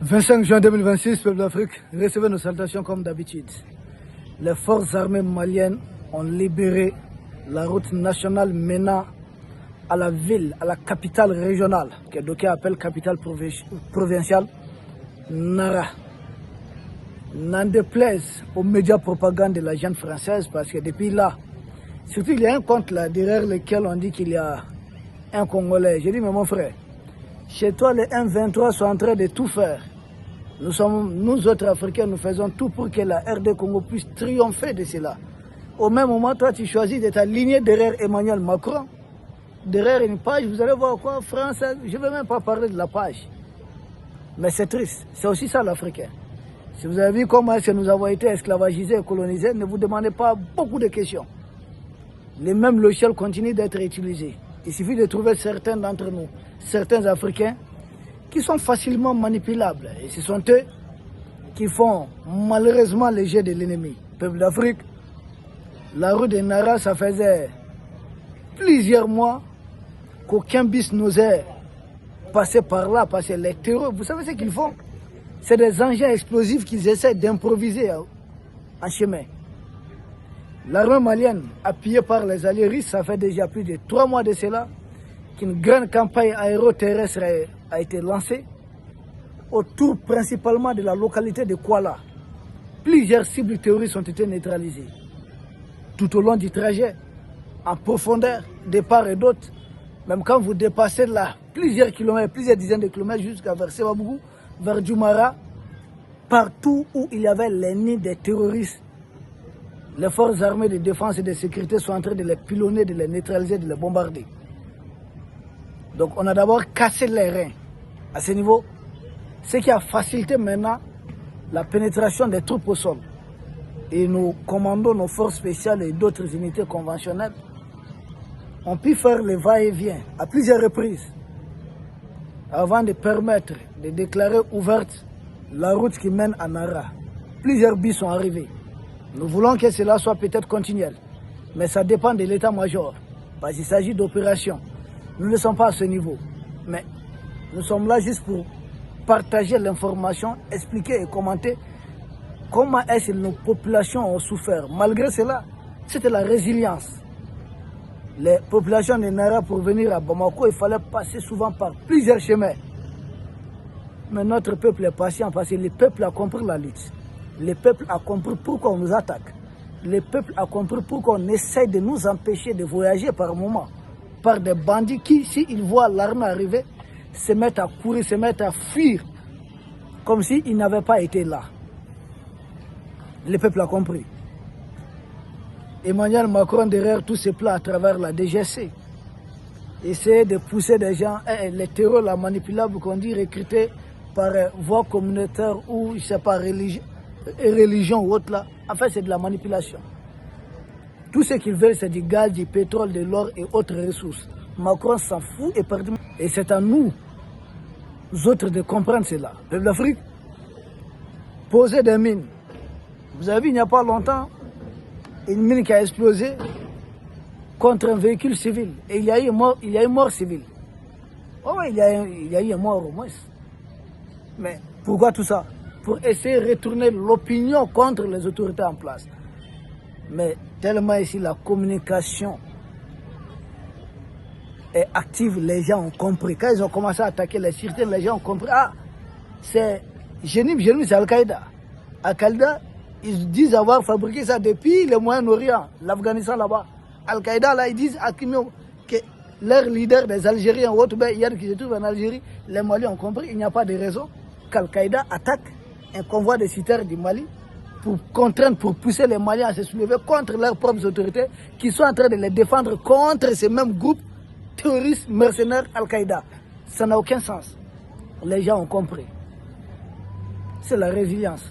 25 juin 2026, peuple d'Afrique, recevez nos salutations comme d'habitude. Les forces armées maliennes ont libéré la route nationale menant à la ville, à la capitale régionale, que d'aucuns appellent capitale provinciale, Nara. N'en déplaise aux médias propagande de la jeune française, parce que depuis là, surtout il y a un compte là derrière lequel on dit qu'il y a un Congolais. J'ai dit, mais mon frère, chez toi les M23 sont en train de tout faire. Nous autres Africains, nous faisons tout pour que la RD Congo puisse triompher de cela. Au même moment, toi, tu choisis d'être aligné derrière Emmanuel Macron, derrière une page, vous allez voir quoi, France, je ne vais même pas parler de la page. Mais c'est triste, c'est aussi ça l'Africain. Si vous avez vu comment est-ce que nous avons été esclavagisés et colonisés, ne vous demandez pas beaucoup de questions. Les mêmes logiciels continuent d'être utilisés. Il suffit de trouver certains d'entre nous, certains Africains, qui sont facilement manipulables. Et ce sont eux qui font malheureusement les jeux de l'ennemi. Peuple d'Afrique, la rue de Nara, ça faisait plusieurs mois qu'aucun bis n'osait passer par là, parce que les terreurs, vous savez ce qu'ils font? C'est des engins explosifs qu'ils essaient d'improviser en chemin. L'armée malienne, appuyée par les alliés russes, ça fait déjà plus de 3 mois de cela qu'une grande campagne aéroterrestre a été lancée autour principalement de la localité de Kuala. Plusieurs cibles terroristes ont été neutralisées. Tout au long du trajet, en profondeur, de part et d'autre, même quand vous dépassez là plusieurs kilomètres, plusieurs dizaines de kilomètres jusqu'à vers Sebabougou, vers Djoumara, partout où il y avait les nids des terroristes, les forces armées de défense et de sécurité sont en train de les pilonner, de les neutraliser, de les bombarder. Donc on a d'abord cassé les reins à ce niveau, ce qui a facilité maintenant la pénétration des troupes au sol. Et nous commandons nos forces spéciales et d'autres unités conventionnelles ont pu faire le va-et-vient à plusieurs reprises avant de permettre de déclarer ouverte la route qui mène à Nara. Plusieurs bis sont arrivés. Nous voulons que cela soit peut-être continuel, mais ça dépend de l'état-major, parce qu'il s'agit d'opérations. Nous ne sommes pas à ce niveau, mais nous sommes là juste pour partager l'information, expliquer et commenter comment est-ce que nos populations ont souffert. Malgré cela, c'était la résilience. Les populations de Nara, pour venir à Bamako, il fallait passer souvent par plusieurs chemins. Mais notre peuple est patient parce que le peuple a compris la lutte. Le peuple a compris pourquoi on nous attaque. Le peuple a compris pourquoi on essaie de nous empêcher de voyager par moment. Par des bandits qui, s'ils voient l'armée arriver, se mettent à courir, se mettent à fuir. Comme s'ils n'avaient pas été là. Le peuple a compris. Emmanuel Macron, derrière tous ces plans à travers la DGC, essaie de pousser des gens, les terreurs, la manipulable qu'on dit, recrutés par voie communautaire ou, je ne sais pas, religion ou autre là. En fait, c'est de la manipulation. Tout ce qu'ils veulent, c'est du gaz, du pétrole, de l'or et autres ressources. Macron s'en fout et perdu. Et c'est à nous autres de comprendre cela. Peuple d'Afrique, poser des mines. Vous avez vu, il n'y a pas longtemps, une mine qui a explosé contre un véhicule civil. Et il y a eu mort civile. Oh oui, il y a eu un mort au moins. Mais pourquoi tout ça? Pour essayer de retourner l'opinion contre les autorités en place. Mais tellement ici la communication est active, les gens ont compris. Quand ils ont commencé à attaquer les sûretés, les gens ont compris. Ah, c'est Génim, c'est Al-Qaïda. Al-Qaïda, ils disent avoir fabriqué ça depuis le Moyen-Orient, l'Afghanistan là-bas. Al-Qaïda, là, ils disent à Kimio que leurs leaders des Algériens ou autres, hier qui se trouvent en Algérie, les Maliens ont compris, il n'y a pas de raison qu'Al-Qaïda attaque un convoi de citernes du Mali pour contraindre, pour pousser les Maliens à se soulever contre leurs propres autorités qui sont en train de les défendre contre ces mêmes groupes terroristes, mercenaires, Al-Qaïda. Ça n'a aucun sens. Les gens ont compris. C'est la résilience.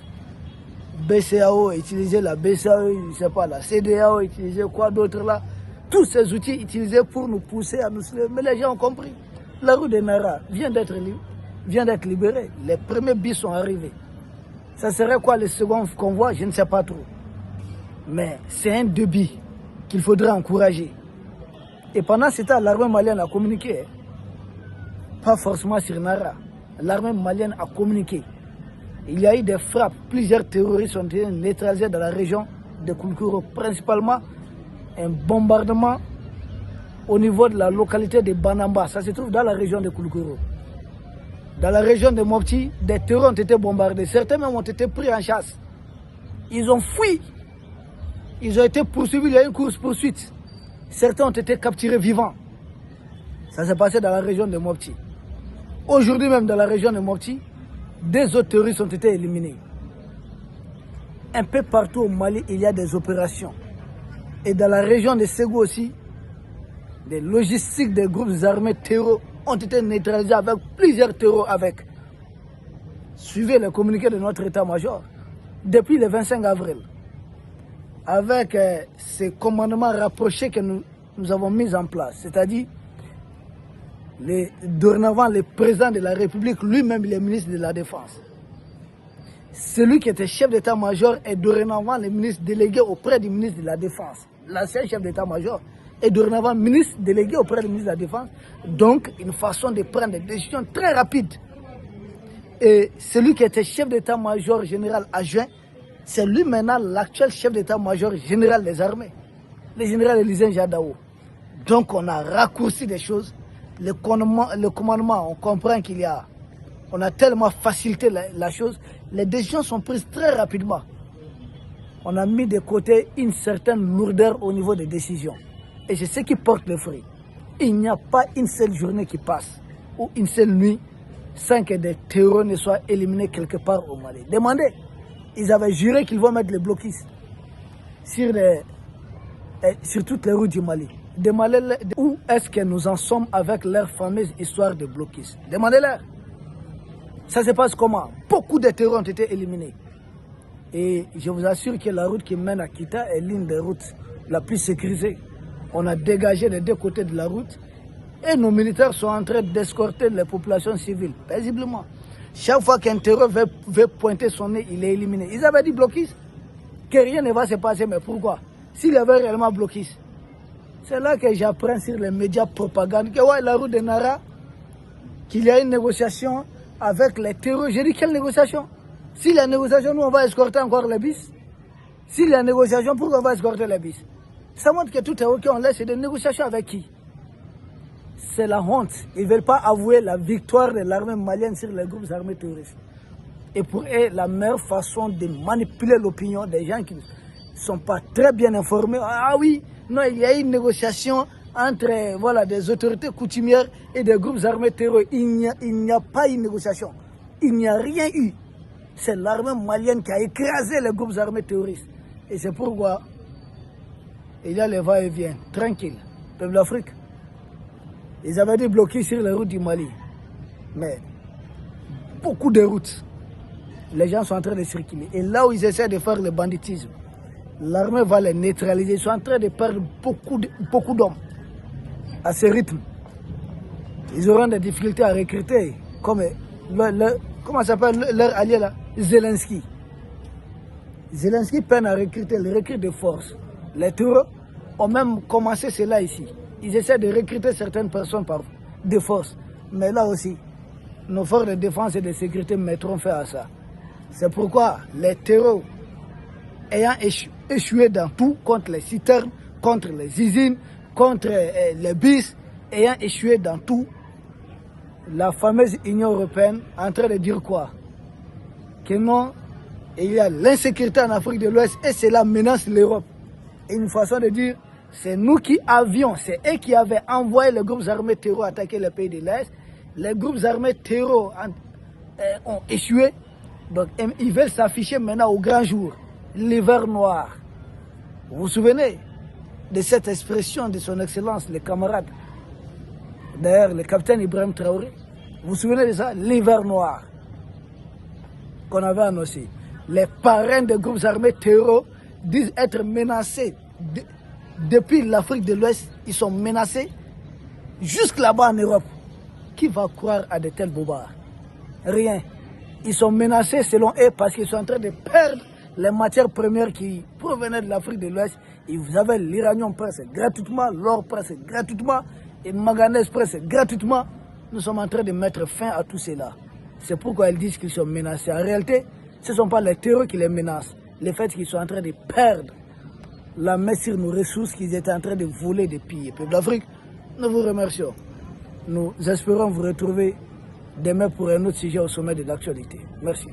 BCAO, utiliser la BCAO, je ne sais pas, la CDAO, utiliser quoi d'autre là. Tous ces outils utilisés pour nous pousser à nous soulever. Mais les gens ont compris. La rue de Nara vient d'être libérée. Les premiers bis sont arrivés. Ça serait quoi le second convoi? Je ne sais pas trop. Mais c'est un début qu'il faudrait encourager. Et pendant ce temps, l'armée malienne a communiqué. Pas forcément sur Nara. L'armée malienne a communiqué Il y a eu des frappes. Plusieurs terroristes ont été neutralisés dans la région de Koulikoro, principalement un bombardement au niveau de la localité de Banamba. Ça se trouve dans la région de Koulikoro. Dans la région de Mopti, des terreurs ont été bombardés. Certains même ont été pris en chasse. Ils ont fui. Ils ont été poursuivis. Il y a eu une course-poursuite. Certains ont été capturés vivants. Ça s'est passé dans la région de Mopti. Aujourd'hui même dans la région de Mopti, des autres terroristes ont été éliminés. Un peu partout au Mali, il y a des opérations. Et dans la région de Ségou aussi, des logistiques des groupes armés terroristes ont été neutralisés avec plusieurs terroristes avec. Suivez le communiqué de notre état-major. Depuis le 25 avril, avec ces commandements rapprochés que nous avons mis en place, c'est-à-dire dorénavant le président de la République, lui-même il est ministre de la Défense. Celui qui était chef d'état-major est dorénavant le ministre délégué auprès du ministre de la Défense. L'ancien chef d'état-major est dorénavant ministre délégué auprès du ministre de la Défense. Donc, une façon de prendre des décisions très rapides. Et celui qui était chef d'état-major général adjoint, c'est lui maintenant l'actuel chef d'état-major général des armées, le général Élisée Jadao. Donc, on a raccourci des choses. Le commandement, on comprend on a tellement facilité la chose, les décisions sont prises très rapidement. On a mis de côté une certaine lourdeur au niveau des décisions. Et c'est ce qui porte le fruit. Il n'y a pas une seule journée qui passe, ou une seule nuit, sans que des terroristes ne soient éliminés quelque part au Mali. Demandez, ils avaient juré qu'ils vont mettre les bloquistes sur toutes les routes du Mali. Demandez-leur où est-ce que nous en sommes avec leur fameuse histoire de bloquistes. Demandez-leur. Ça se passe comment? Beaucoup de terroristes ont été éliminés. Et je vous assure que la route qui mène à Kita est l'une des routes la plus sécurisée. On a dégagé les deux côtés de la route et nos militaires sont en train d'escorter les populations civiles, paisiblement. Chaque fois qu'un terroriste veut pointer son nez, il est éliminé. Ils avaient dit bloquistes, que rien ne va se passer, mais pourquoi? S'il y avait réellement bloquistes, c'est là que j'apprends sur les médias propagande que ouais, la route de Nara, qu'il y a une négociation avec les terroristes. J'ai dit quelle négociation? S'il y a une négociation, nous on va escorter encore les bis. S'il y a une négociation, pourquoi on va escorter les bis? Ça montre que tout est ok, on laisse des négociations avec qui? C'est la honte. Ils ne veulent pas avouer la victoire de l'armée malienne sur les groupes armés terroristes. Et pour eux, la meilleure façon de manipuler l'opinion des gens qui ne sont pas très bien informés. Ah oui, non, il y a une négociation entre voilà, des autorités coutumières et des groupes armés terroristes. Il n'y a pas une négociation. Il n'y a rien eu. C'est l'armée malienne qui a écrasé les groupes armés terroristes. Et c'est pourquoi il y a les va-et-vient, tranquille. Peuple d'Afrique. Ils avaient dit bloqués sur les routes du Mali. Mais beaucoup de routes, les gens sont en train de circuler. Et là où ils essaient de faire le banditisme, l'armée va les neutraliser. Ils sont en train de perdre beaucoup d'hommes à ce rythme. Ils auront des difficultés à recruter, comme comment s'appelle leur allié là, Zelensky. Zelensky peine à recruter, il recrute de force. Les terroristes ont même commencé cela ici. Ils essaient de recruter certaines personnes par de force. Mais là aussi, nos forces de défense et de sécurité mettront fin à ça. C'est pourquoi les terroristes ayant échoué dans tout, contre les citernes, contre les usines, contre les bis, ayant échoué dans tout, la fameuse Union européenne est en train de dire quoi? Que non, il y a l'insécurité en Afrique de l'Ouest et cela menace l'Europe. Et une façon de dire, c'est nous qui avions, c'est eux qui avaient envoyé les groupes armés terroristes attaquer les pays de l'Est. Les groupes armés terroristes ont échoué. Donc ils veulent s'afficher maintenant au grand jour, l'hiver noir. Vous vous souvenez de cette expression de son excellence, les camarades? D'ailleurs, le capitaine Ibrahim Traoré, vous vous souvenez de ça? L'hiver noir qu'on avait annoncé. Les parrains des groupes armés terroristes disent être menacés. Depuis l'Afrique de l'Ouest, ils sont menacés jusque là-bas en Europe. Qui va croire à de tels bobards? Rien. Ils sont menacés selon eux parce qu'ils sont en train de perdre les matières premières qui provenaient de l'Afrique de l'Ouest. Et vous avez l'uranium presque gratuitement, l'or presque gratuitement, et le manganèse presque gratuitement. Nous sommes en train de mettre fin à tout cela. C'est pourquoi ils disent qu'ils sont menacés. En réalité, ce ne sont pas les terreurs qui les menacent. Le fait qu'ils sont en train de perdre la main sur nos ressources qu'ils étaient en train de voler, de piller. Peuple d'Afrique, nous vous remercions. Nous espérons vous retrouver demain pour un autre sujet au sommet de l'actualité. Merci.